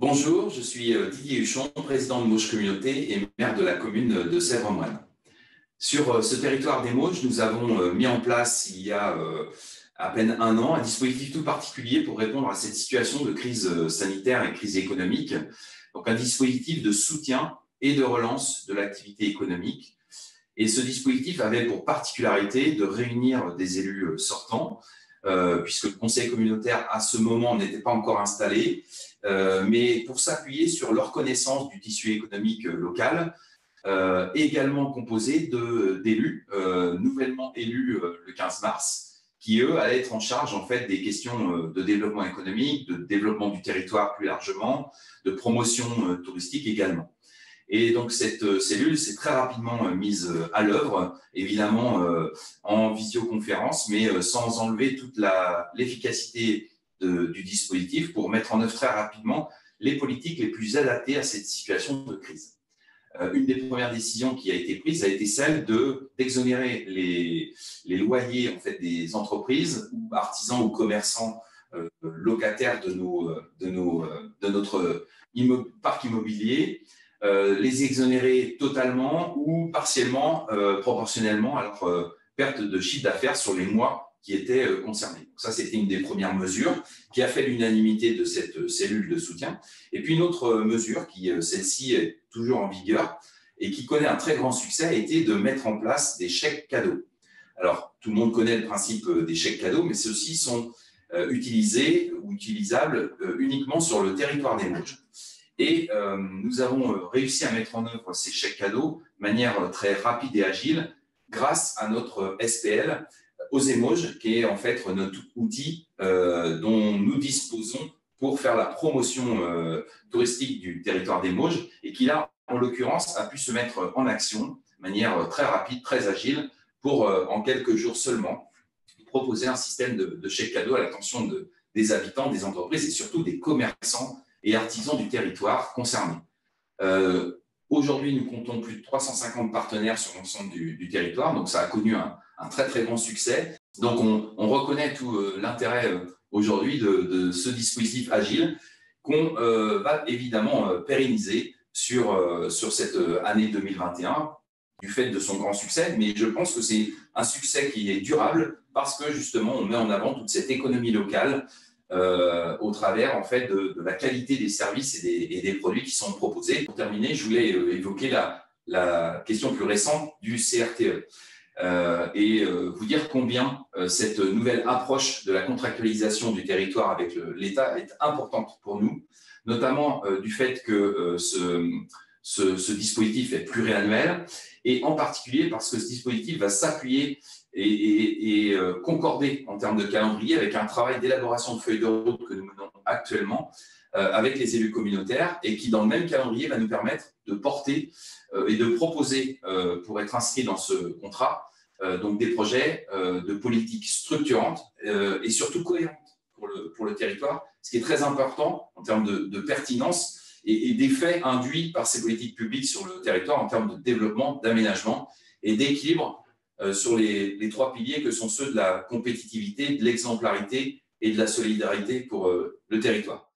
Bonjour, je suis Didier Huchon, président de Mauges Communauté et maire de la commune de Sèvres-en-Moine. Sur ce territoire des Mauges, nous avons mis en place il y a à peine un an un dispositif tout particulier pour répondre à cette situation de crise sanitaire et crise économique. Donc un dispositif de soutien et de relance de l'activité économique. Et ce dispositif avait pour particularité de réunir des élus sortants, puisque le conseil communautaire à ce moment n'était pas encore installé, mais pour s'appuyer sur leur connaissance du tissu économique local, également composé d'élus, nouvellement élus le 15 mars, qui eux allaient être en charge en fait des questions de développement économique, de développement du territoire plus largement, de promotion touristique également. Et donc cette cellule s'est très rapidement mise à l'œuvre, évidemment en visioconférence, mais sans enlever toute l'efficacité du dispositif pour mettre en œuvre très rapidement les politiques les plus adaptées à cette situation de crise. Une des premières décisions qui a été prise a été celle d'exonérer les loyers en fait, des entreprises ou artisans ou commerçants locataires de notre parc immobilier, les exonérer totalement ou partiellement, proportionnellement à leur perte de chiffre d'affaires sur les mois qui étaient concernés. Donc ça, c'était une des premières mesures qui a fait l'unanimité de cette cellule de soutien. Et puis une autre mesure, celle-ci est toujours en vigueur et qui connaît un très grand succès, a été de mettre en place des chèques cadeaux. Alors, tout le monde connaît le principe des chèques cadeaux, mais ceux-ci sont utilisés ou utilisables uniquement sur le territoire des Mauges. Et nous avons réussi à mettre en œuvre ces chèques cadeaux de manière très rapide et agile grâce à notre SPL Osez Mauges, qui est en fait notre outil dont nous disposons pour faire la promotion touristique du territoire des Mauges et qui là, en l'occurrence, a pu se mettre en action de manière très rapide, très agile pour, en quelques jours seulement, proposer un système de chèques cadeaux à l'attention des habitants, des entreprises et surtout des commerçants et artisans du territoire concernés. Aujourd'hui, nous comptons plus de 350 partenaires sur l'ensemble du territoire, donc ça a connu un très très grand succès. Donc on reconnaît tout l'intérêt aujourd'hui de ce dispositif agile qu'on va évidemment pérenniser sur cette année 2021 du fait de son grand succès, mais je pense que c'est un succès qui est durable parce que justement on met en avant toute cette économie locale au travers en fait de la qualité des services et des produits qui sont proposés. Pour terminer, je voulais évoquer la question plus récente du CRTE et vous dire combien cette nouvelle approche de la contractualisation du territoire avec l'État est importante pour nous, notamment du fait que ce dispositif est pluriannuel et en particulier parce que ce dispositif va s'appuyer et concorder en termes de calendrier avec un travail d'élaboration de feuilles de route que nous menons actuellement avec les élus communautaires et qui, dans le même calendrier, va nous permettre de porter et de proposer, pour être inscrit dans ce contrat, donc des projets de politique structurante et surtout cohérente pour le territoire, ce qui est très important en termes de pertinence et d'effets induits par ces politiques publiques sur le territoire en termes de développement, d'aménagement et d'équilibre sur les trois piliers que sont ceux de la compétitivité, de l'exemplarité et de la solidarité pour le territoire.